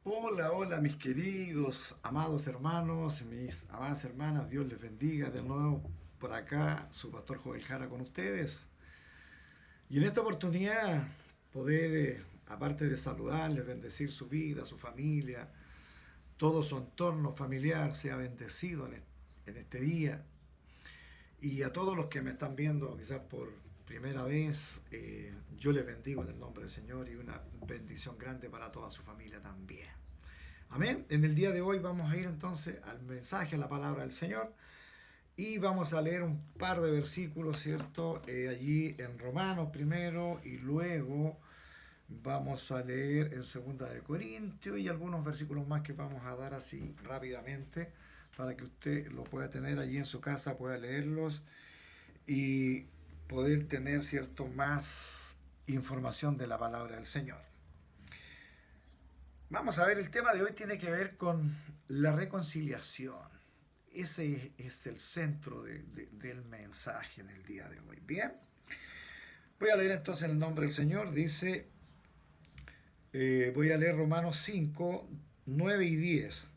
Hola, hola mis queridos, amados hermanos, mis amadas hermanas, Dios les bendiga de nuevo por acá, su pastor Joel Jara con ustedes. Y en esta oportunidad poder, aparte de saludarles, bendecir su vida, su familia, todo su entorno familiar sea bendecido en este día. Y a todos los que me están viendo quizás por primera vez, yo les bendigo en el nombre del Señor y una bendición grande para toda su familia también. Amén. En el día de hoy vamos a ir entonces al mensaje, a la palabra del Señor. Y vamos a leer un par de versículos, ¿cierto? Allí en Romanos primero y luego vamos a leer en Segunda de Corintios y algunos versículos más que vamos a dar así rápidamente para que usted lo pueda tener allí en su casa, pueda leerlos y poder tener, ¿cierto?, más información de la palabra del Señor. Vamos a ver, el tema de hoy tiene que ver con la reconciliación. Ese es el centro del mensaje en el día de hoy. Bien, voy a leer entonces en el nombre del Señor. Dice, voy a leer Romanos 5, 9 y 10.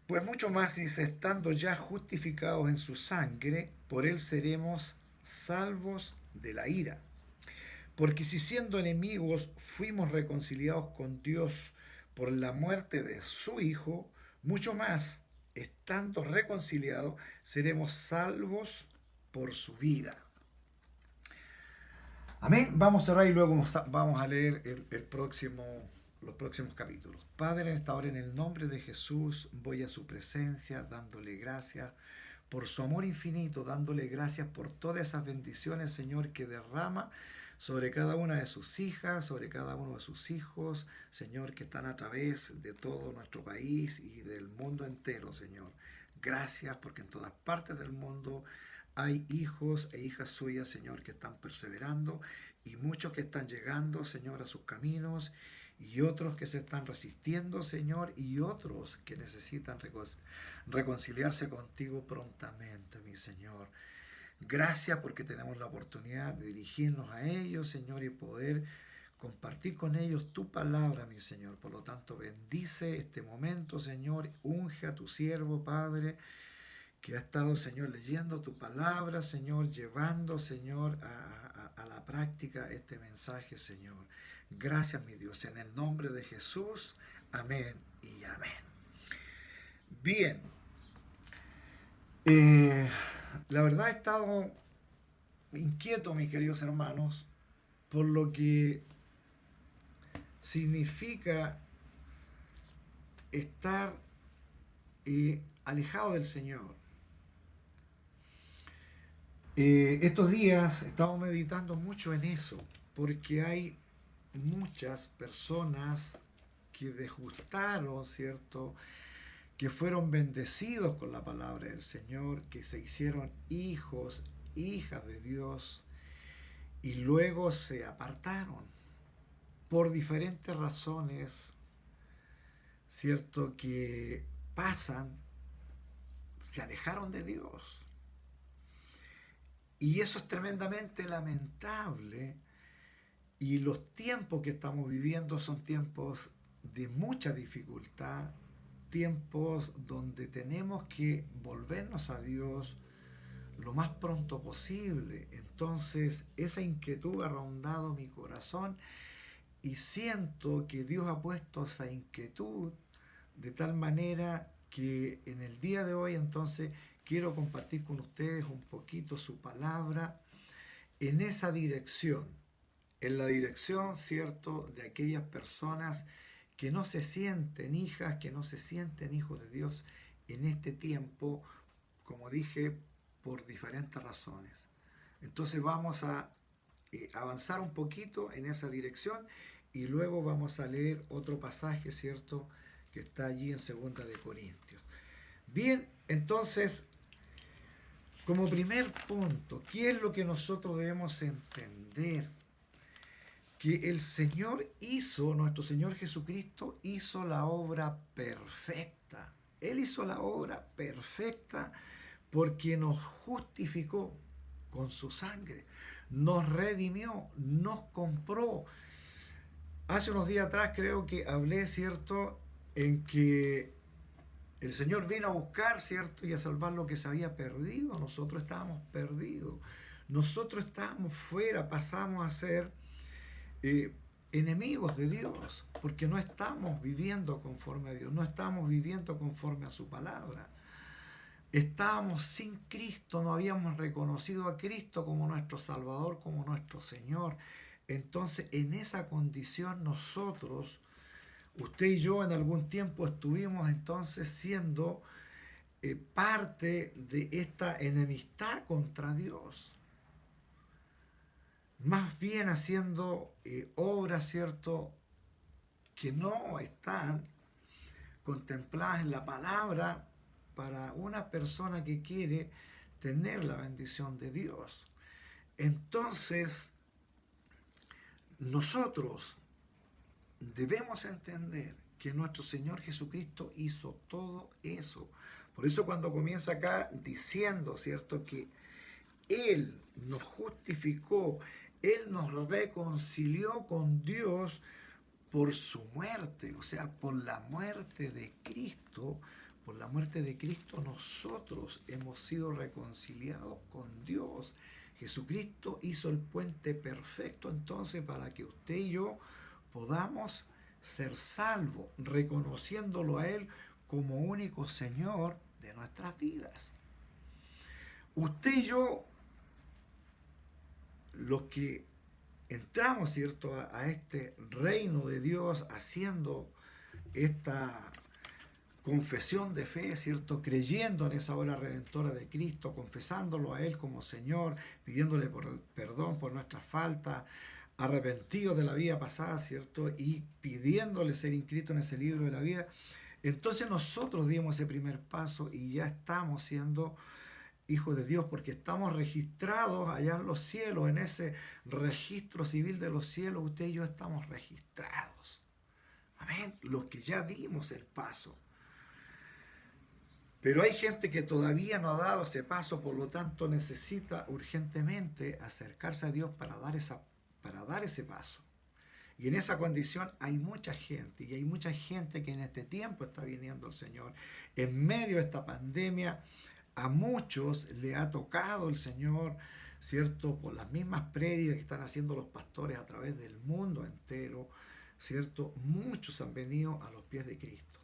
Pues mucho más dice, estando ya justificados en su sangre, por él seremos salvos de la ira. Porque si siendo enemigos fuimos reconciliados con Dios por la muerte de su Hijo, mucho más, estando reconciliados, seremos salvos por su vida. Amén. Vamos a orar y luego vamos a leer los próximos capítulos. Padre, en esta hora, en el nombre de Jesús, voy a su presencia dándole gracias por su amor infinito, dándole gracias por todas esas bendiciones, Señor, que derrama sobre cada una de sus hijas, sobre cada uno de sus hijos, Señor, que están a través de todo nuestro país y del mundo entero, Señor. Gracias porque en todas partes del mundo hay hijos e hijas suyas, Señor, que están perseverando y muchos que están llegando, Señor, a sus caminos y otros que se están resistiendo, Señor, y otros que necesitan reconciliarse contigo prontamente, mi Señor. Gracias porque tenemos la oportunidad de dirigirnos a ellos, Señor, y poder compartir con ellos tu palabra, mi Señor. Por lo tanto, bendice este momento, Señor. Unge a tu siervo, Padre, que ha estado, Señor, leyendo tu palabra, Señor, llevando, Señor, a la práctica este mensaje, Señor. Gracias, mi Dios, en el nombre de Jesús. Amén y amén. Bien, eh, la verdad he estado inquieto, mis queridos hermanos, por lo que significa estar alejado del Señor. Estos días estamos meditando mucho en eso, porque hay muchas personas que degustaron, ¿cierto?, que fueron bendecidos con la palabra del Señor, que se hicieron hijos, hijas de Dios, y luego se apartaron por diferentes razones, ¿cierto?, que pasan, se alejaron de Dios. Y eso es tremendamente lamentable. Y los tiempos que estamos viviendo son tiempos de mucha dificultad, tiempos donde tenemos que volvernos a Dios lo más pronto posible. Entonces, esa inquietud ha rondado mi corazón y siento que Dios ha puesto esa inquietud de tal manera que en el día de hoy entonces quiero compartir con ustedes un poquito su palabra en esa dirección, en la dirección, ¿cierto?, de aquellas personas que no se sienten hijas, que no se sienten hijos de Dios en este tiempo, como dije, por diferentes razones. Entonces vamos a avanzar un poquito en esa dirección y luego vamos a leer otro pasaje, ¿cierto?, que está allí en Segunda de Corintios. Bien, entonces, como primer punto, ¿qué es lo que nosotros debemos entender? Que el Señor hizo, nuestro Señor Jesucristo hizo la obra perfecta. Él hizo la obra perfecta porque nos justificó con su sangre, nos redimió, nos compró. Hace unos días atrás creo que hablé, ¿cierto?, en que el Señor vino a buscar, ¿cierto? Y a salvar lo que se había perdido. Nosotros estábamos perdidos. Nosotros estábamos fuera, pasamos a ser eh, enemigos de Dios, porque no estamos viviendo conforme a Dios, no estamos viviendo conforme a su palabra. Estábamos sin Cristo, no habíamos reconocido a Cristo como nuestro Salvador, como nuestro Señor. Entonces, en esa condición nosotros, usted y yo en algún tiempo estuvimos entonces siendo parte de esta enemistad contra Dios. Más bien haciendo obras, ¿cierto?, que no están contempladas en la palabra para una persona que quiere tener la bendición de Dios. Entonces, nosotros debemos entender que nuestro Señor Jesucristo hizo todo eso. Por eso cuando comienza acá diciendo, ¿cierto?, que Él nos justificó, Él nos reconcilió con Dios por su muerte, o sea, por la muerte de Cristo. Por la muerte de Cristo nosotros hemos sido reconciliados con Dios. Jesucristo hizo el puente perfecto entonces para que usted y yo podamos ser salvos, reconociéndolo a Él como único Señor de nuestras vidas. Usted y yo, los que entramos, ¿cierto?, a este reino de Dios haciendo esta confesión de fe, ¿cierto?, creyendo en esa obra redentora de Cristo, confesándolo a Él como Señor, pidiéndole perdón por nuestras faltas, arrepentidos de la vida pasada, ¿cierto?, y pidiéndole ser inscrito en ese libro de la vida. Entonces nosotros dimos ese primer paso y ya estamos siendo hijos de Dios, porque estamos registrados allá en los cielos, en ese registro civil de los cielos. Usted y yo estamos registrados. Amén. Los que ya dimos el paso. Pero hay gente que todavía no ha dado ese paso, por lo tanto necesita urgentemente acercarse a Dios para dar ese paso. Y en esa condición hay mucha gente, y hay mucha gente que en este tiempo está viniendo al Señor. En medio de esta pandemia, a muchos le ha tocado el Señor, ¿cierto?, por las mismas prédicas que están haciendo los pastores a través del mundo entero, ¿cierto? Muchos han venido a los pies de Cristo.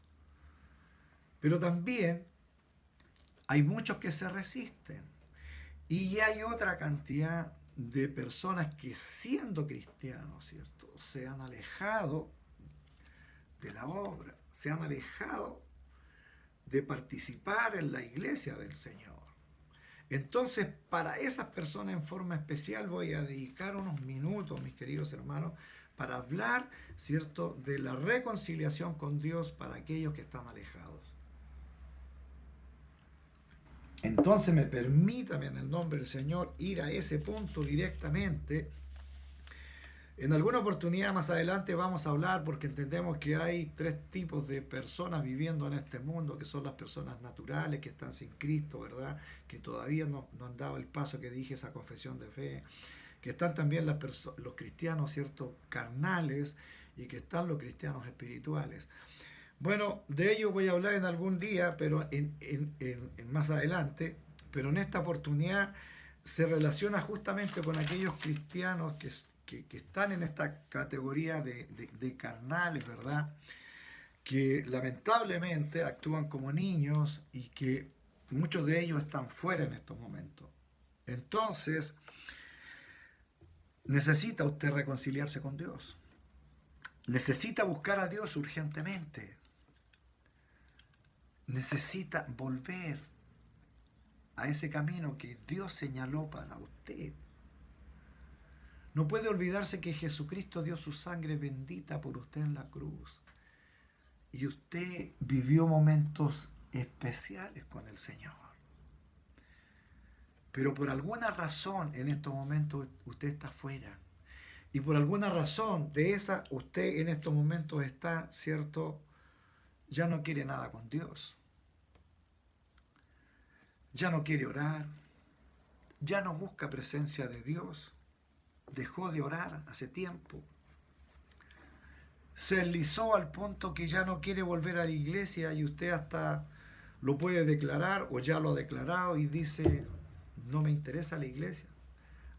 Pero también hay muchos que se resisten. Y hay otra cantidad de personas que, siendo cristianos, ¿cierto?, se han alejado de la obra, se han alejado de participar en la iglesia del Señor. Entonces, para esas personas en forma especial voy a dedicar unos minutos, mis queridos hermanos, para hablar, ¿cierto?, de la reconciliación con Dios para aquellos que están alejados. Entonces permítame en el nombre del Señor ir a ese punto directamente. En alguna oportunidad más adelante vamos a hablar, porque entendemos que hay tres tipos de personas viviendo en este mundo, que son las personas naturales, que están sin Cristo, ¿verdad?, que todavía no han dado el paso que dije, esa confesión de fe, que están también los cristianos, ¿cierto?, carnales, y que están los cristianos espirituales. Bueno, de ello voy a hablar en algún día, pero más adelante, pero en esta oportunidad se relaciona justamente con aquellos cristianos que están en esta categoría de carnales, ¿verdad?, que lamentablemente actúan como niños y que muchos de ellos están fuera en estos momentos. Entonces, necesita usted reconciliarse con Dios. Necesita buscar a Dios urgentemente. Necesita volver a ese camino que Dios señaló para usted. No puede olvidarse que Jesucristo dio su sangre bendita por usted en la cruz. Y usted vivió momentos especiales con el Señor. Pero por alguna razón en estos momentos usted está fuera. Y por alguna razón de esa usted en estos momentos está, ¿cierto?, ya no quiere nada con Dios. Ya no quiere orar. Ya no busca presencia de Dios. Dejó de orar hace tiempo. se deslizó al punto que ya no quiere volver a la iglesia y usted hasta lo puede declarar o ya lo ha declarado y dice, no me interesa la iglesia.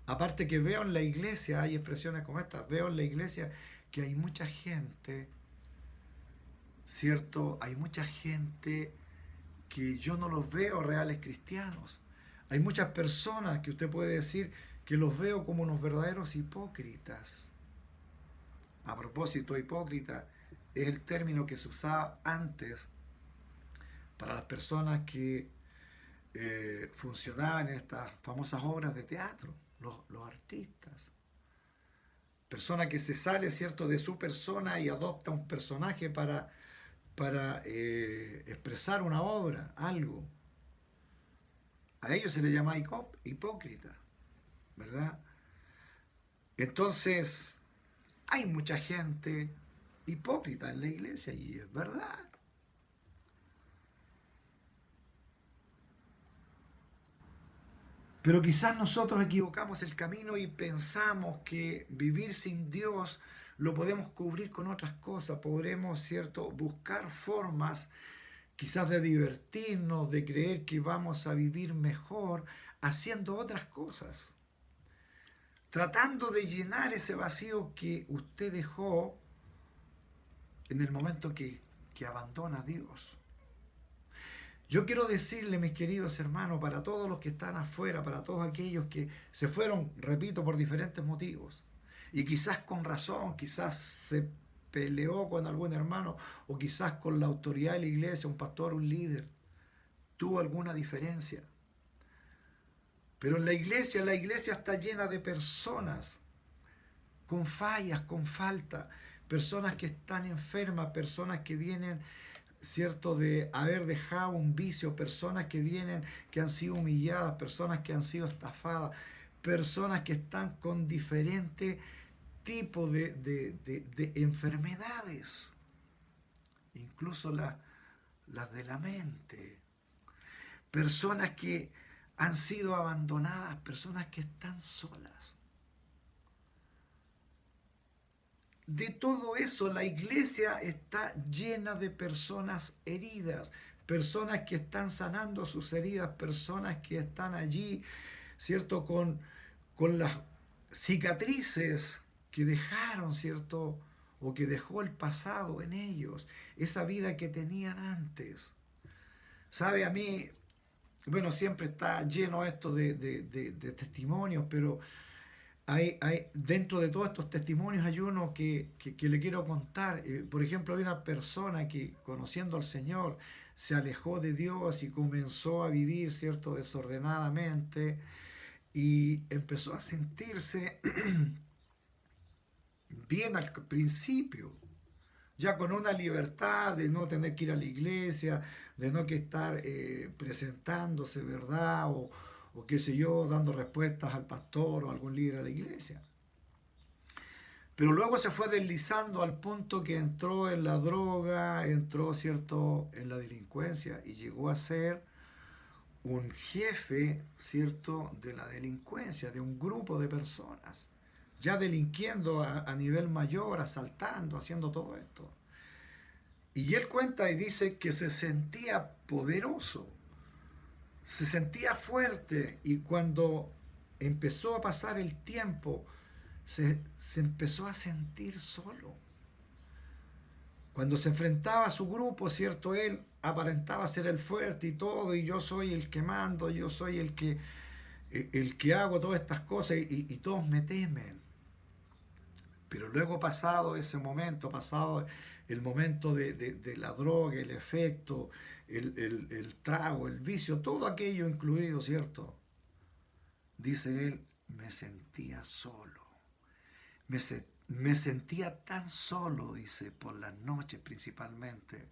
Aparte que veo en la iglesia, hay expresiones como estas, veo en la iglesia que hay mucha gente, ¿cierto? Hay mucha gente que yo no los veo reales cristianos. Hay muchas personas que usted puede decir que los veo como unos verdaderos hipócritas. A propósito, hipócrita es el término que se usaba antes para las personas que funcionaban en estas famosas obras de teatro, los artistas. Persona que se sale, ¿cierto?, de su persona y adopta un personaje para expresar una obra, algo. A ellos se les llama hipócrita, ¿verdad? Entonces, hay mucha gente hipócrita en la iglesia y es verdad. Pero quizás nosotros equivocamos el camino y pensamos que vivir sin Dios lo podemos cubrir con otras cosas. Podremos, ¿cierto?, buscar formas quizás de divertirnos, de creer que vamos a vivir mejor haciendo otras cosas. Tratando de llenar ese vacío que usted dejó en el momento que abandona a Dios. Yo quiero decirle, mis queridos hermanos, para todos los que están afuera, para todos aquellos que se fueron, repito, por diferentes motivos, y quizás con razón, quizás se peleó con algún hermano, o quizás con la autoridad de la iglesia, un pastor, un líder, tuvo alguna diferencia. Pero en la iglesia está llena de personas con fallas, con falta, personas que están enfermas, personas que vienen, cierto, de haber dejado un vicio, personas que vienen, que han sido humilladas, personas que han sido estafadas, personas que están con diferentes tipos de enfermedades, incluso las de la mente, personas que han sido abandonadas, personas que están solas. De todo eso, la iglesia está llena de personas heridas, personas que están sanando sus heridas, personas que están allí, ¿cierto? Con las cicatrices que dejaron, ¿cierto? O que dejó el pasado en ellos, esa vida que tenían antes. ¿Sabe? A mí, bueno, siempre está lleno esto de testimonios, pero dentro de todos estos testimonios hay uno que le quiero contar. Por ejemplo, hay una persona que conociendo al Señor se alejó de Dios y comenzó a vivir, ¿cierto?, desordenadamente y empezó a sentirse bien al principio, ya con una libertad de no tener que ir a la iglesia, de no que estar presentándose, ¿verdad? O qué sé yo, dando respuestas al pastor o a algún líder de la iglesia. Pero luego se fue deslizando al punto que entró en la droga, entró, ¿cierto?, en la delincuencia y llegó a ser un jefe, ¿cierto?, de la delincuencia, de un grupo de personas, ya delinquiendo a nivel mayor, asaltando, haciendo todo esto. Y él cuenta y dice que se sentía poderoso, se sentía fuerte y cuando empezó a pasar el tiempo, se empezó a sentir solo. Cuando se enfrentaba a su grupo, ¿cierto? Él aparentaba ser el fuerte y todo, y yo soy el que mando, yo soy el que hago todas estas cosas y todos me temen. Pero luego pasado ese momento, pasado el momento de la droga, el efecto, el trago, el vicio, todo aquello incluido, ¿cierto? Dice él, me sentía solo. Me sentía tan solo, dice, por las noches principalmente,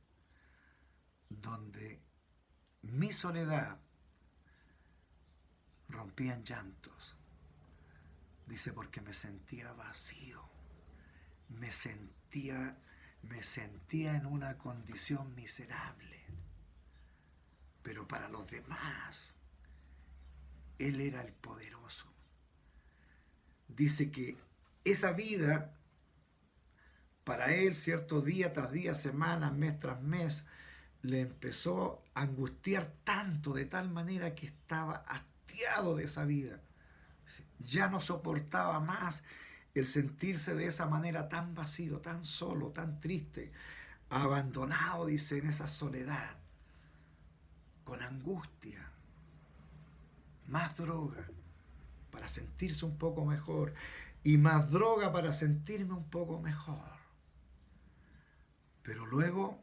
donde mi soledad rompía en llantos. Dice, porque me sentía vacío, me sentía, me sentía en una condición miserable. Pero para los demás, Él era el poderoso. Dice que esa vida para él, cierto, día tras día, semana, mes tras mes, le empezó a angustiar tanto, de tal manera que estaba hastiado de esa vida. Ya no soportaba más el sentirse de esa manera tan vacío, tan solo, tan triste, abandonado, dice, en esa soledad, con angustia, más droga para sentirse un poco mejor y más droga para sentirme un poco mejor. Pero luego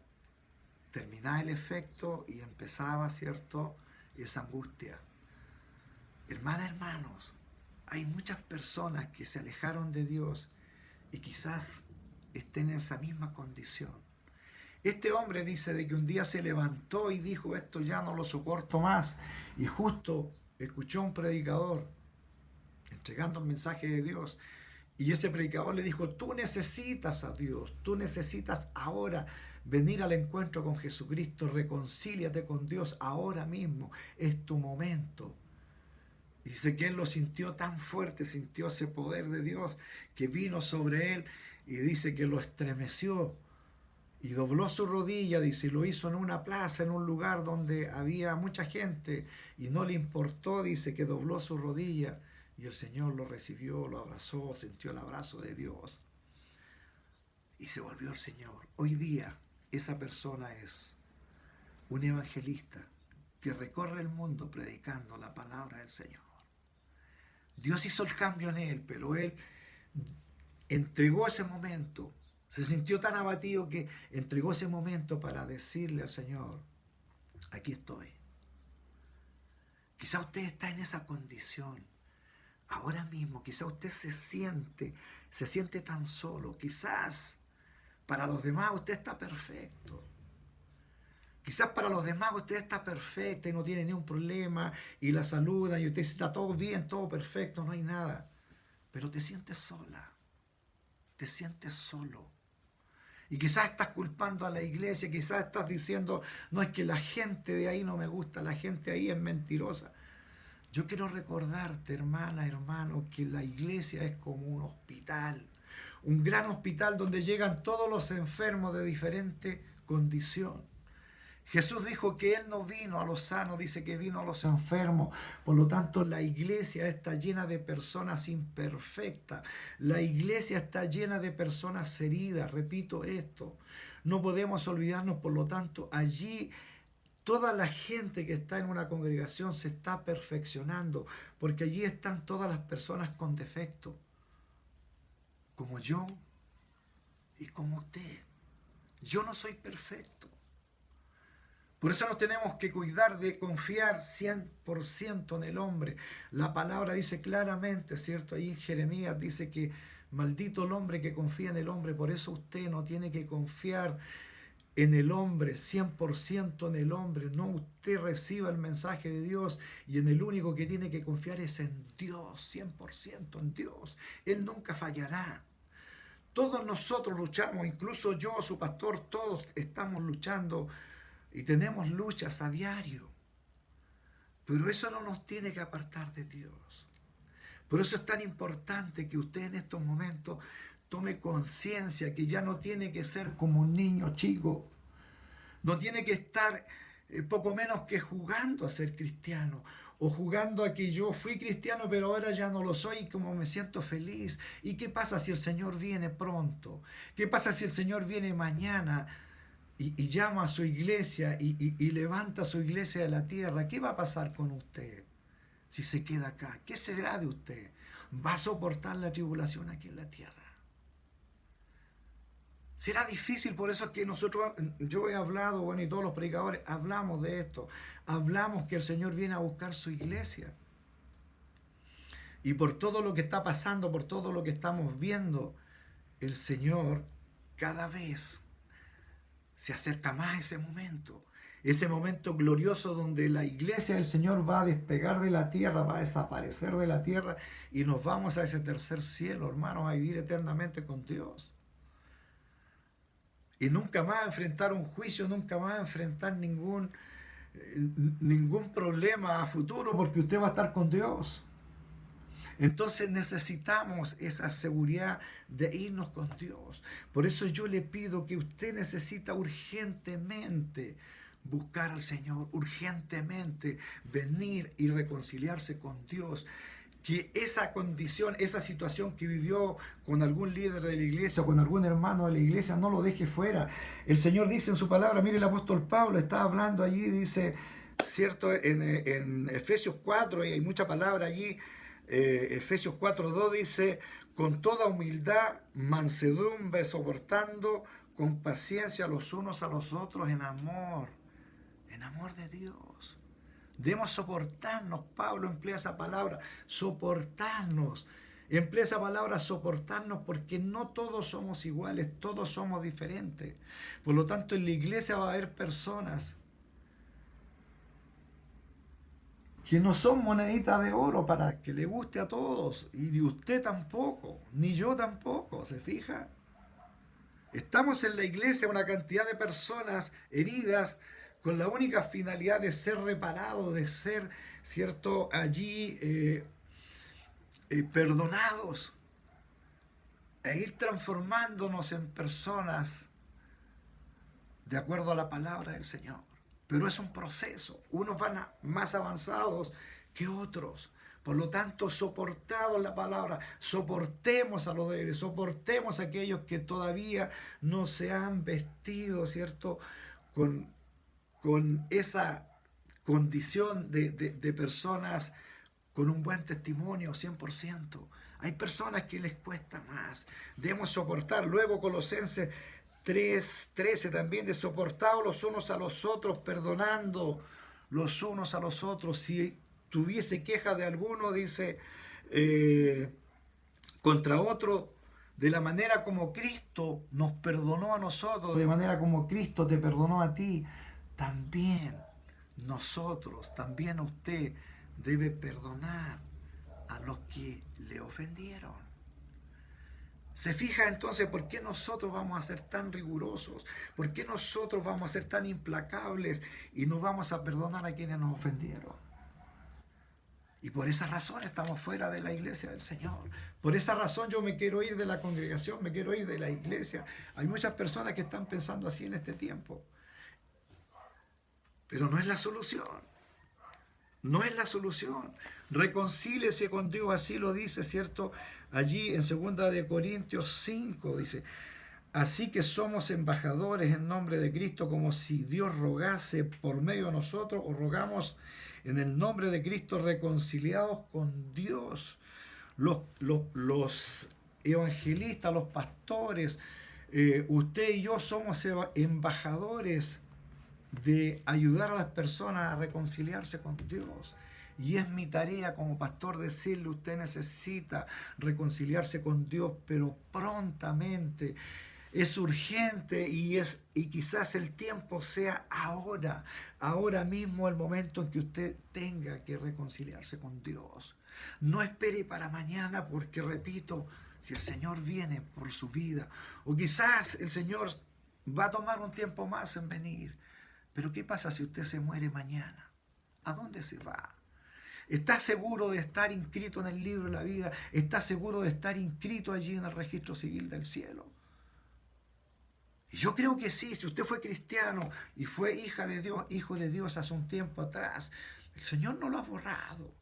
terminaba el efecto y empezaba, ¿cierto?, esa angustia. Hermanos, hay muchas personas que se alejaron de Dios y quizás estén en esa misma condición. Este hombre dice de que un día se levantó y dijo, esto ya no lo soporto más. Y justo escuchó a un predicador entregando un mensaje de Dios. Y ese predicador le dijo, tú necesitas a Dios, tú necesitas ahora venir al encuentro con Jesucristo, reconcíliate con Dios ahora mismo, es tu momento. Y dice que él lo sintió tan fuerte, sintió ese poder de Dios que vino sobre él y dice que lo estremeció y dobló su rodilla, dice, y lo hizo en una plaza, en un lugar donde había mucha gente y no le importó, dice que dobló su rodilla y el Señor lo recibió, lo abrazó, sintió el abrazo de Dios y se volvió el Señor. Hoy día esa persona es un evangelista que recorre el mundo predicando la palabra del Señor. Dios hizo el cambio en él, pero él entregó ese momento. Se sintió tan abatido que entregó ese momento para decirle al Señor, aquí estoy. Quizá usted está en esa condición. Ahora mismo, quizá usted se siente tan solo. Quizás para los demás usted está perfecto. Quizás para los demás usted está perfecta y no tiene ningún problema y la saludan y usted dice, está todo bien, todo perfecto, no hay nada. Pero te sientes sola, te sientes solo. Y quizás estás culpando a la iglesia, quizás estás diciendo, no, es que la gente de ahí no me gusta, la gente ahí es mentirosa. Yo quiero recordarte, hermana, hermano, que la iglesia es como un hospital, un gran hospital donde llegan todos los enfermos de diferente condición. Jesús dijo que Él no vino a los sanos, dice que vino a los enfermos. Por lo tanto, la iglesia está llena de personas imperfectas. La iglesia está llena de personas heridas. Repito esto. No podemos olvidarnos, por lo tanto, allí toda la gente que está en una congregación se está perfeccionando, porque allí están todas las personas con defecto, como yo y como usted. Yo no soy perfecto. Por eso nos tenemos que cuidar de confiar 100% en el hombre. La palabra dice claramente, ¿cierto? Ahí en Jeremías dice que maldito el hombre que confía en el hombre. Por eso usted no tiene que confiar en el hombre, 100% en el hombre. No, usted reciba el mensaje de Dios y en el único que tiene que confiar es en Dios, 100% en Dios. Él nunca fallará. Todos nosotros luchamos, incluso yo, su pastor, todos estamos luchando y tenemos luchas a diario. Pero eso no nos tiene que apartar de Dios. Por eso es tan importante que usted en estos momentos tome conciencia que ya no tiene que ser como un niño chico. No tiene que estar poco menos que jugando a ser cristiano. O jugando a que yo fui cristiano pero ahora ya no lo soy y como me siento feliz. ¿Y qué pasa si el Señor viene pronto? ¿Qué pasa si el Señor viene mañana? Y llama a su iglesia y levanta a su iglesia de la tierra. ¿Qué va a pasar con usted si se queda acá? ¿Qué será de usted? ¿Va a soportar la tribulación aquí en la tierra? Será difícil, por eso es que yo he hablado, bueno, y todos los predicadores hablamos de esto. Hablamos que el Señor viene a buscar su iglesia. Y por todo lo que está pasando, por todo lo que estamos viendo, el Señor cada vez se acerca más a ese momento glorioso donde la iglesia del Señor va a despegar de la tierra, va a desaparecer de la tierra y nos vamos a ese tercer cielo, hermanos, a vivir eternamente con Dios. Y nunca más a enfrentar un juicio, nunca más a enfrentar ningún problema a futuro porque usted va a estar con Dios. Entonces necesitamos esa seguridad de irnos con Dios. Por eso yo le pido que usted necesita urgentemente buscar al Señor, urgentemente venir y reconciliarse con Dios. Que esa condición, esa situación que vivió con algún líder de la iglesia o con algún hermano de la iglesia, no lo deje fuera. El Señor dice en su palabra, mire, el apóstol Pablo está hablando allí, dice, cierto, en Efesios 4, y hay mucha palabra allí, Efesios 4:2 dice, con toda humildad, mansedumbre, soportando con paciencia los unos a los otros en amor de Dios. Debemos soportarnos. Pablo emplea esa palabra, soportarnos. Emplea esa palabra soportarnos porque no todos somos iguales, todos somos diferentes. Por lo tanto, en la iglesia va a haber personas que no son moneditas de oro para que le guste a todos. Y usted tampoco, ni yo tampoco, ¿se fija? Estamos en la iglesia una cantidad de personas heridas con la única finalidad de ser reparados, de ser, ¿cierto?, allí perdonados e ir transformándonos en personas de acuerdo a la palabra del Señor. Pero es un proceso. Unos van más avanzados que otros. Por lo tanto, soportados la palabra, soportemos a los débiles, soportemos a aquellos que todavía no se han vestido, ¿cierto?, con esa condición de personas con un buen testimonio, 100%. Hay personas que les cuesta más. Debemos soportar. Luego Colosenses 3:13 también, de soportados los unos a los otros, perdonando los unos a los otros. Si tuviese queja de alguno, dice, contra otro, de la manera como Cristo nos perdonó a nosotros, de manera como Cristo te perdonó a ti, también nosotros, también usted debe perdonar a los que le ofendieron. ¿Se fija entonces por qué nosotros vamos a ser tan rigurosos? ¿Por qué nosotros vamos a ser tan implacables y no vamos a perdonar a quienes nos ofendieron? Y por esa razón estamos fuera de la iglesia del Señor. Por esa razón yo me quiero ir de la congregación, me quiero ir de la iglesia. Hay muchas personas que están pensando así en este tiempo. Pero no es la solución. No es la solución. Reconcíliese con Dios, así lo dice, ¿cierto? Allí en 2 Corintios 5 dice, así que somos embajadores en nombre de Cristo, como si Dios rogase por medio de nosotros, o rogamos en el nombre de Cristo, reconciliados con Dios. Los evangelistas, los pastores, usted y yo somos embajadores de ayudar a las personas a reconciliarse con Dios. Y es mi tarea como pastor decirle, usted necesita reconciliarse con Dios, pero prontamente. Es urgente y quizás el tiempo sea ahora mismo el momento en que usted tenga que reconciliarse con Dios. No espere para mañana porque, repito, si el Señor viene por su vida, o quizás el Señor va a tomar un tiempo más en venir, pero ¿qué pasa si usted se muere mañana? ¿A dónde se va? ¿Está seguro de estar inscrito en el libro de la vida? ¿Está seguro de estar inscrito allí en el registro civil del cielo? Y yo creo que sí. Si usted fue cristiano y fue hija de Dios, hijo de Dios hace un tiempo atrás, el Señor no lo ha borrado.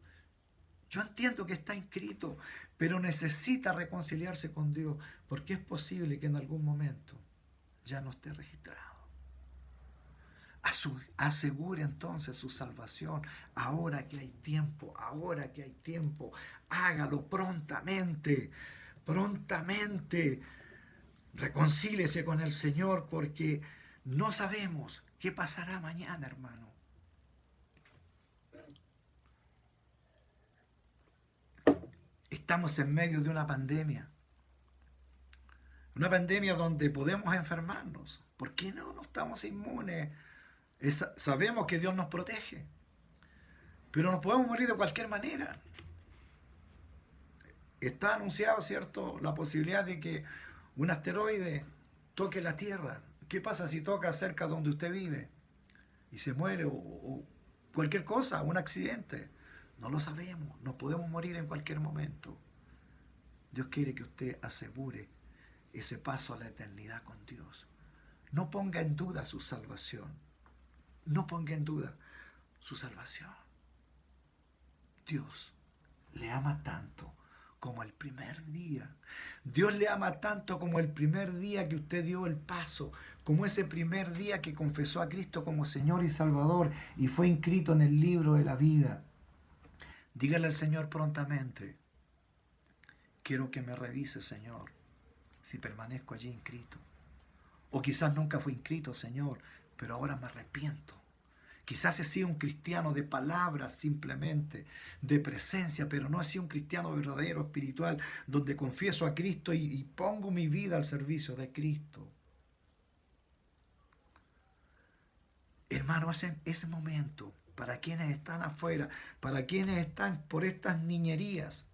Yo entiendo que está inscrito, pero necesita reconciliarse con Dios, porque es posible que en algún momento ya no esté registrado. Asegure entonces su salvación ahora que hay tiempo, hágalo prontamente, prontamente. Reconcíliese con el Señor porque no sabemos qué pasará mañana, hermano. Estamos en medio de una pandemia donde podemos enfermarnos. ¿Por qué no? No estamos inmunes. Sabemos que Dios nos protege, pero nos podemos morir de cualquier manera. Está anunciado, ¿cierto?, la posibilidad de que un asteroide toque la Tierra. ¿Qué pasa si toca cerca donde usted vive y se muere o cualquier cosa, un accidente? No lo sabemos, nos podemos morir en cualquier momento. Dios quiere que usted asegure ese paso a la eternidad con Dios. No ponga en duda su salvación. No ponga en duda su salvación. Dios le ama tanto como el primer día. Dios le ama tanto como el primer día que usted dio el paso, como ese primer día que confesó a Cristo como Señor y Salvador y fue inscrito en el libro de la vida. Dígale al Señor prontamente: quiero que me revise, Señor, si permanezco allí inscrito. O quizás nunca fui inscrito, Señor, pero ahora me arrepiento. Quizás he sido un cristiano de palabras simplemente, de presencia, pero no he sido un cristiano verdadero, espiritual, donde confieso a Cristo y pongo mi vida al servicio de Cristo. Hermano, ese momento, para quienes están afuera, para quienes están por estas niñerías,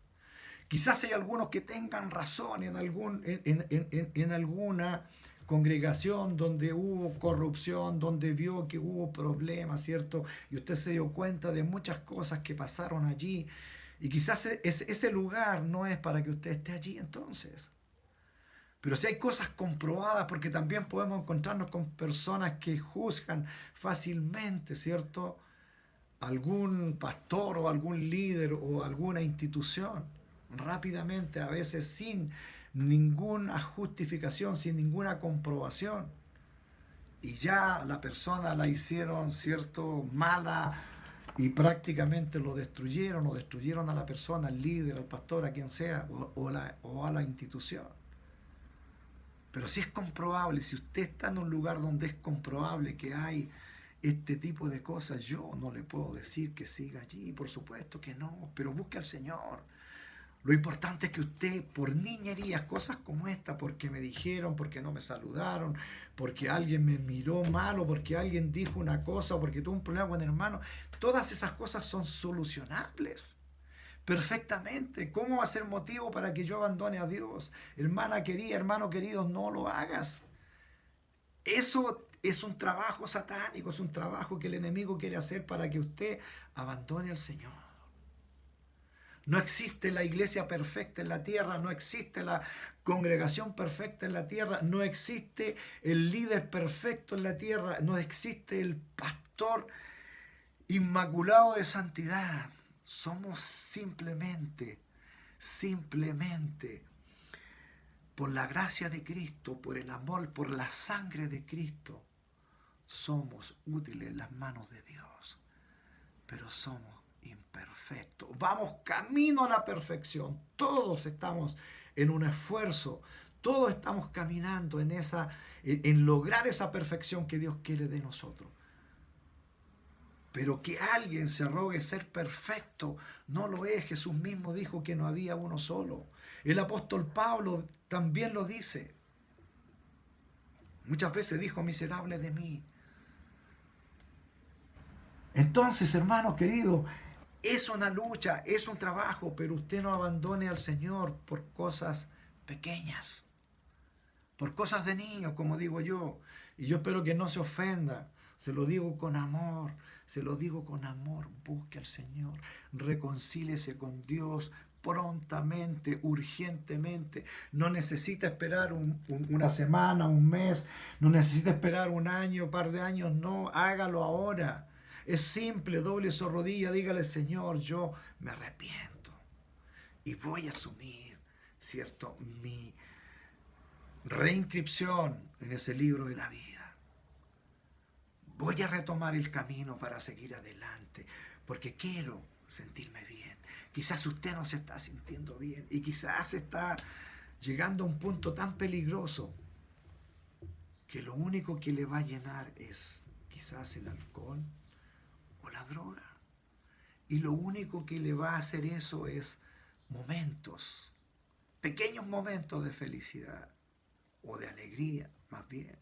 quizás hay algunos que tengan razón en alguna congregación donde hubo corrupción, donde vio que hubo problemas, ¿cierto? Y usted se dio cuenta de muchas cosas que pasaron allí. Y quizás ese lugar no es para que usted esté allí entonces. Pero si hay cosas comprobadas, porque también podemos encontrarnos con personas que juzgan fácilmente, ¿cierto? Algún pastor o algún líder o alguna institución, rápidamente, a veces sin ninguna justificación, sin ninguna comprobación. Y ya la persona la hicieron, ¿cierto?, mala y prácticamente lo destruyeron o destruyeron a la persona, al líder, al pastor, a quien sea, o a la institución. Pero si es comprobable, si usted está en un lugar donde es comprobable que hay este tipo de cosas, yo no le puedo decir que siga allí, por supuesto que no, pero busque al Señor. Lo importante es que usted, por niñerías, cosas como esta, porque me dijeron, porque no me saludaron, porque alguien me miró mal, o porque alguien dijo una cosa, o porque tuvo un problema con el hermano, todas esas cosas son solucionables perfectamente. ¿Cómo va a ser motivo para que yo abandone a Dios? Hermana querida, hermano querido, no lo hagas. Eso es un trabajo satánico, es un trabajo que el enemigo quiere hacer para que usted abandone al Señor. No existe la iglesia perfecta en la tierra, no existe la congregación perfecta en la tierra, no existe el líder perfecto en la tierra, no existe el pastor inmaculado de santidad. Somos simplemente, por la gracia de Cristo, por el amor, por la sangre de Cristo, somos útiles en las manos de Dios, pero somos imperfectos. Vamos camino a la perfección. Todos estamos en un esfuerzo. Todos estamos caminando en lograr esa perfección que Dios quiere de nosotros. Pero que alguien se arrogue ser perfecto, no lo es. Jesús mismo dijo que no había uno solo. El apóstol Pablo también lo dice. Muchas veces dijo: miserable de mí. Entonces, hermano querido, es una lucha, es un trabajo, pero usted no abandone al Señor por cosas pequeñas, por cosas de niños, como digo yo. Y yo espero que no se ofenda. Se lo digo con amor, se lo digo con amor. Busque al Señor, reconcíliese con Dios prontamente, urgentemente. No necesita esperar una semana, un mes, no necesita esperar un año, un par de años, no, hágalo ahora. Es simple, doble su rodilla, dígale: Señor, yo me arrepiento y voy a asumir, ¿cierto?, mi reinscripción en ese libro de la vida. Voy a retomar el camino para seguir adelante, porque quiero sentirme bien. Quizás usted no se está sintiendo bien y quizás está llegando a un punto tan peligroso que lo único que le va a llenar es quizás el alcohol o la droga. Y lo único que le va a hacer eso es momentos, pequeños momentos de felicidad o de alegría, más bien.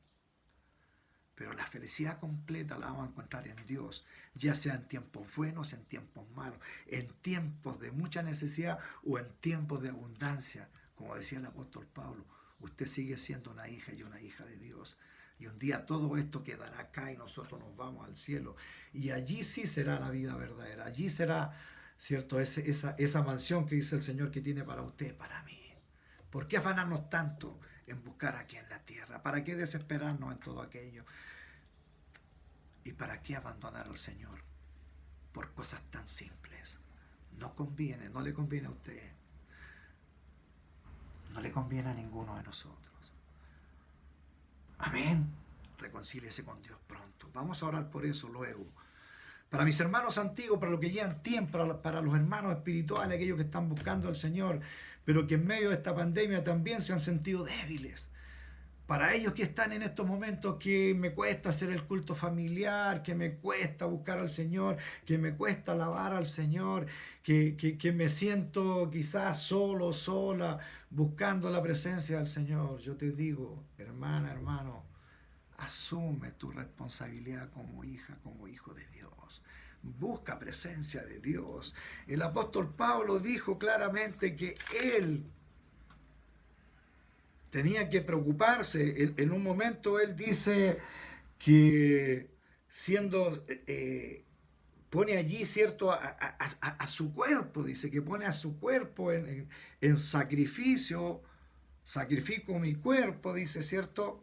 Pero la felicidad completa la vamos a encontrar en Dios, ya sea en tiempos buenos, en tiempos malos, en tiempos de mucha necesidad o en tiempos de abundancia. Como decía el apóstol Pablo, usted sigue siendo una hija y una hija de Dios. Y un día todo esto quedará acá y nosotros nos vamos al cielo. Y allí sí será la vida verdadera. Allí será ¿cierto? Esa mansión que dice el Señor que tiene para usted, para mí. ¿Por qué afanarnos tanto en buscar aquí en la tierra? ¿Para qué desesperarnos en todo aquello? ¿Y para qué abandonar al Señor por cosas tan simples? No conviene, no le conviene a usted, no le conviene a ninguno de nosotros. Amén. Reconcíliese con Dios pronto. Vamos a orar por eso luego. Para mis hermanos antiguos, para los que llevan tiempo, para los hermanos espirituales, aquellos que están buscando al Señor, pero que en medio de esta pandemia también se han sentido débiles. Para ellos que están en estos momentos que me cuesta hacer el culto familiar, que me cuesta buscar al Señor, que me cuesta alabar al Señor, que me siento quizás solo, sola, buscando la presencia del Señor. Yo te digo, hermana, hermano, asume tu responsabilidad como hija, como hijo de Dios. Busca presencia de Dios. El apóstol Pablo dijo claramente que él tenía que preocuparse. En un momento él dice que pone allí, ¿cierto?, a su cuerpo, dice que pone a su cuerpo en sacrificio, sacrifico mi cuerpo, dice, ¿cierto?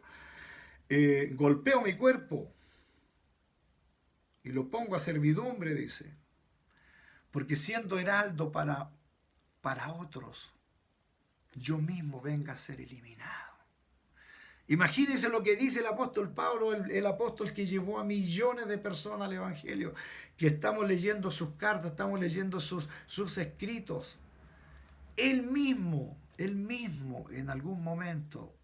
Golpeo mi cuerpo y lo pongo a servidumbre, dice, porque siendo heraldo para otros, yo mismo venga a ser eliminado. Imagínense lo que dice el apóstol Pablo, el apóstol que llevó a millones de personas al Evangelio, que estamos leyendo sus cartas, estamos leyendo sus escritos. Él mismo, en algún momento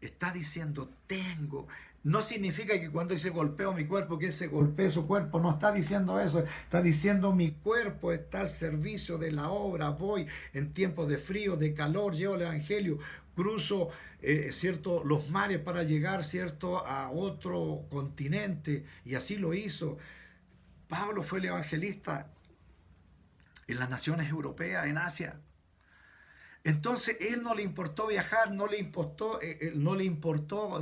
está diciendo, no significa que cuando dice golpeo mi cuerpo, que ese golpee su cuerpo, no está diciendo eso, está diciendo mi cuerpo está al servicio de la obra, voy en tiempos de frío, de calor, llevo el Evangelio, cruzo, ¿cierto?, los mares para llegar, ¿cierto?, a otro continente, y así lo hizo. Pablo fue el evangelista en las naciones europeas, en Asia. Entonces él no le importó viajar, no le importó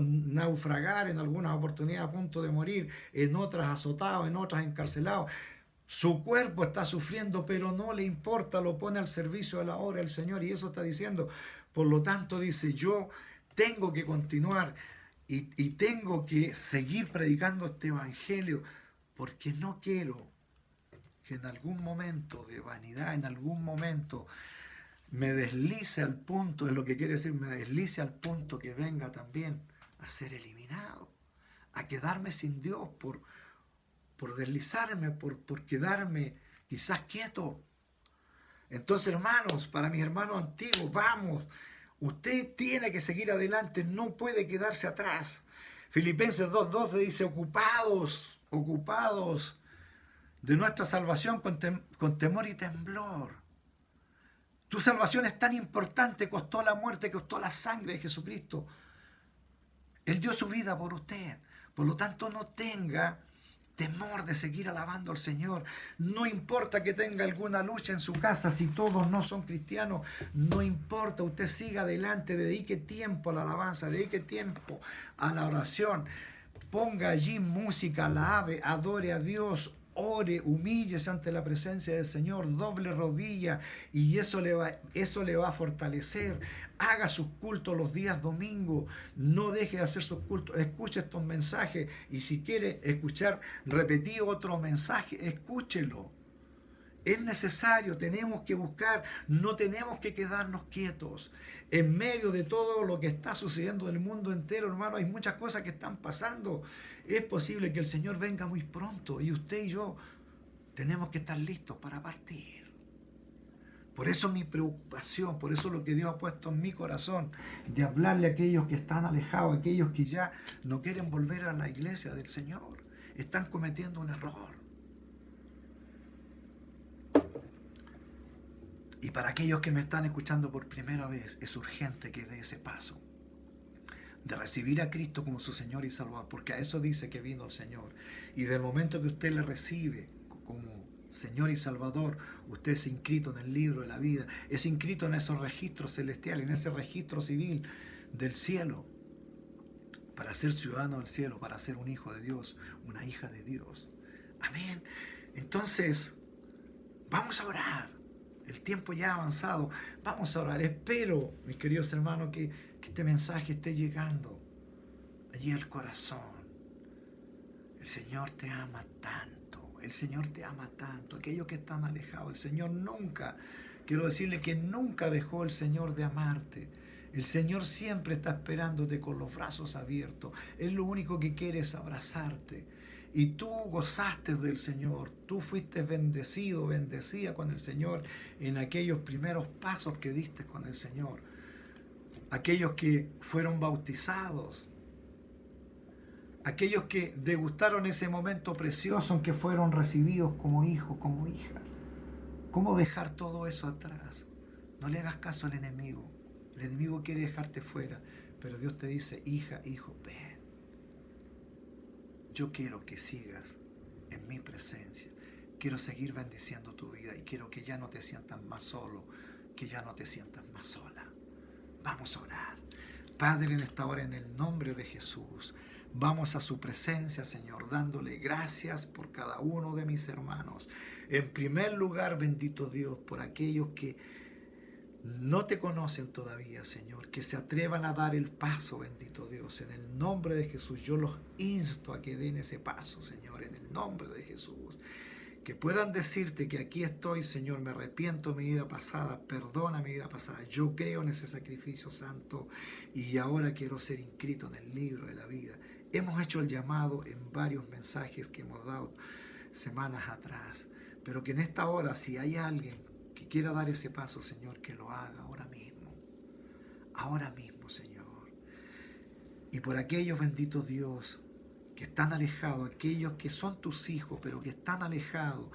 naufragar en algunas oportunidades a punto de morir, en otras azotado, en otras encarcelado. Su cuerpo está sufriendo, pero no le importa, lo pone al servicio de la obra del Señor, y eso está diciendo. Por lo tanto dice, yo tengo que continuar y tengo que seguir predicando este evangelio, porque no quiero que en algún momento de vanidad, en algún momento me deslice al punto, es lo que quiere decir, me deslice al punto que venga también a ser eliminado, a quedarme sin Dios por deslizarme, por quedarme quizás quieto. Entonces, hermanos, para mis hermanos antiguos, vamos, usted tiene que seguir adelante, no puede quedarse atrás. Filipenses 2:12 dice, ocupados de nuestra salvación con temor y temblor. Tu salvación es tan importante, costó la muerte, costó la sangre de Jesucristo. Él dio su vida por usted. Por lo tanto, no tenga temor de seguir alabando al Señor. No importa que tenga alguna lucha en su casa, si todos no son cristianos, no importa, usted siga adelante, dedique tiempo a la alabanza, dedique tiempo a la oración, ponga allí música, alabe, adore a Dios, ore, humíllese ante la presencia del Señor, doble rodilla, y eso le va a fortalecer. Haga sus cultos los días domingos, no deje de hacer sus cultos, escuche estos mensajes, y si quiere escuchar, repetir otro mensaje, escúchelo. Es necesario, tenemos que buscar, no tenemos que quedarnos quietos. En medio de todo lo que está sucediendo en el mundo entero, hermano, hay muchas cosas que están pasando. Es posible que el Señor venga muy pronto y usted y yo tenemos que estar listos para partir. Por eso mi preocupación, por eso lo que Dios ha puesto en mi corazón, de hablarle a aquellos que están alejados, a aquellos que ya no quieren volver a la iglesia del Señor. Están cometiendo un error. Y para aquellos que me están escuchando por primera vez, es urgente que dé ese paso de recibir a Cristo como su Señor y Salvador, porque a eso dice que vino el Señor. Y del momento que usted le recibe como Señor y Salvador, usted es inscrito en el libro de la vida, es inscrito en esos registros celestiales, en ese registro civil del cielo, para ser ciudadano del cielo, para ser un hijo de Dios, una hija de Dios. Amén. Entonces, Vamos a orar. El tiempo ya ha avanzado. Vamos a orar. Espero, mis queridos hermanos, que este mensaje esté llegando allí al corazón. El Señor te ama tanto. El Señor te ama tanto. Aquellos que están alejados. El Señor nunca, quiero decirle que nunca dejó el Señor de amarte. El Señor siempre está esperándote con los brazos abiertos. Él lo único que quiere es abrazarte. Y tú gozaste del Señor. Tú fuiste bendecido, bendecida con el Señor en aquellos primeros pasos que diste con el Señor. Aquellos que fueron bautizados. Aquellos que degustaron ese momento precioso en que fueron recibidos como hijo, como hija. ¿Cómo dejar todo eso atrás? No le hagas caso al enemigo. El enemigo quiere dejarte fuera, pero Dios te dice, hija, hijo, ven. Yo quiero que sigas en mi presencia. Quiero seguir bendiciendo tu vida y quiero que ya no te sientas más solo, que ya no te sientas más sola. Vamos a orar. Padre, en esta hora, en el nombre de Jesús, vamos a su presencia, Señor, dándole gracias por cada uno de mis hermanos. En primer lugar, bendito Dios, por aquellos que no te conocen todavía, Señor, que se atrevan a dar el paso, bendito Dios. En el nombre de Jesús, yo los insto a que den ese paso, Señor, en el nombre de Jesús. Que puedan decirte que aquí estoy, Señor, me arrepiento de mi vida pasada, perdona mi vida pasada, yo creo en ese sacrificio santo y ahora quiero ser inscrito en el libro de la vida. Hemos hecho el llamado en varios mensajes que hemos dado semanas atrás, pero que en esta hora, si hay alguien que quiera dar ese paso, Señor, que lo haga ahora mismo, Señor. Y por aquellos, bendito Dios, que están alejados, aquellos que son tus hijos, pero que están alejados,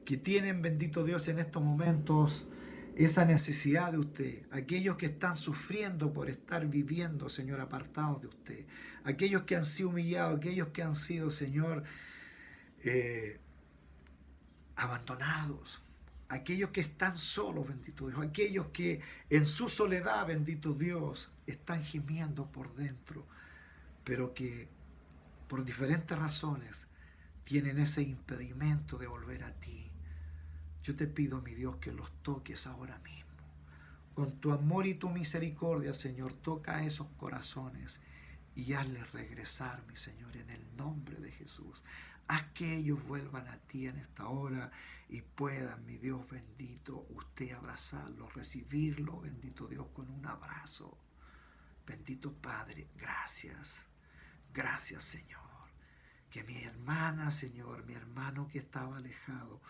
que tienen, bendito Dios, en estos momentos esa necesidad de usted, aquellos que están sufriendo por estar viviendo, Señor, apartados de usted, aquellos que han sido humillados, aquellos que han sido, Señor, abandonados, aquellos que están solos, bendito Dios, aquellos que en su soledad, bendito Dios, están gimiendo por dentro, pero que por diferentes razones tienen ese impedimento de volver a ti. Yo te pido, mi Dios, que los toques ahora mismo. Con tu amor y tu misericordia, Señor, toca a esos corazones y hazles regresar, mi Señor, en el nombre de Jesús. Haz que ellos vuelvan a ti en esta hora y puedan, mi Dios bendito, usted abrazarlos, recibirlo, bendito Dios, con un abrazo. Bendito Padre, gracias. Gracias, Señor. Que mi hermana, Señor, mi hermano que estaba alejado,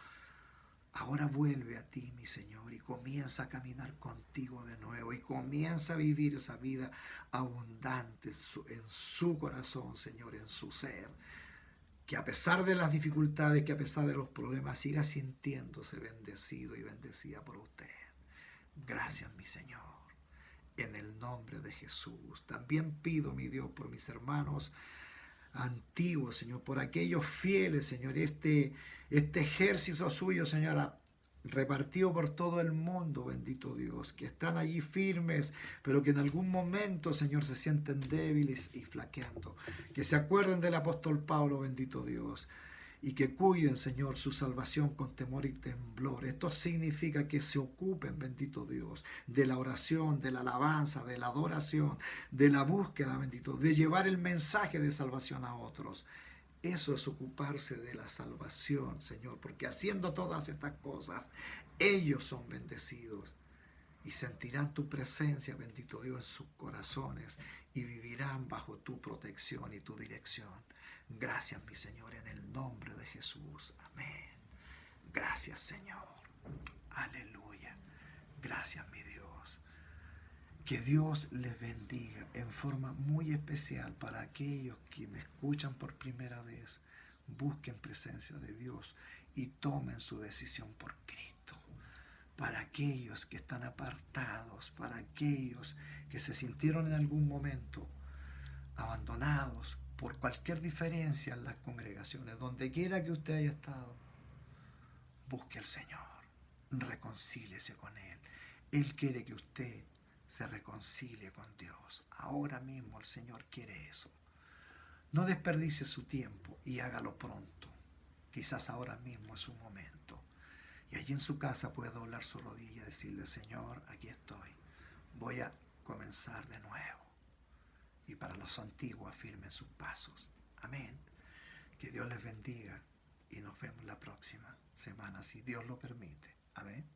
ahora vuelve a ti, mi Señor, y comienza a caminar contigo de nuevo y comienza a vivir esa vida abundante en su corazón, Señor, en su ser. Que a pesar de las dificultades, que a pesar de los problemas, siga sintiéndose bendecido y bendecida por usted. Gracias, mi Señor. En el nombre de Jesús. También pido, mi Dios, por mis hermanos antiguos, Señor, por aquellos fieles, Señor, este ejército suyo, Señor, repartido por todo el mundo, bendito Dios, que están allí firmes, pero que en algún momento, Señor, se sienten débiles y flaqueando. Que se acuerden del apóstol Pablo, bendito Dios, y que cuiden, Señor, su salvación con temor y temblor. Esto significa que se ocupen, bendito Dios, de la oración, de la alabanza, de la adoración, de la búsqueda, bendito, de llevar el mensaje de salvación a otros. Eso es ocuparse de la salvación, Señor, porque haciendo todas estas cosas, ellos son bendecidos y sentirán tu presencia, bendito Dios, en sus corazones y vivirán bajo tu protección y tu dirección. Gracias, mi Señor, en el nombre de Jesús. Amén. Gracias, Señor. Aleluya. Gracias, mi Dios. Que Dios les bendiga en forma muy especial para aquellos que me escuchan por primera vez. Busquen presencia de Dios y tomen su decisión por Cristo. Para aquellos que están apartados, para aquellos que se sintieron en algún momento abandonados por cualquier diferencia en las congregaciones, donde quiera que usted haya estado, busque al Señor, reconcíliese con Él. Él quiere que usted se reconcilie con Dios. Ahora mismo el Señor quiere eso. No desperdicie su tiempo y hágalo pronto. Quizás ahora mismo es su momento. Y Y allí en su casa puede doblar su rodilla y decirle, Señor, aquí estoy. Voy a comenzar de nuevo. Y para los antiguos afirmen sus pasos. Amén. Que Dios les bendiga y nos vemos la próxima semana, si Dios lo permite. Amén.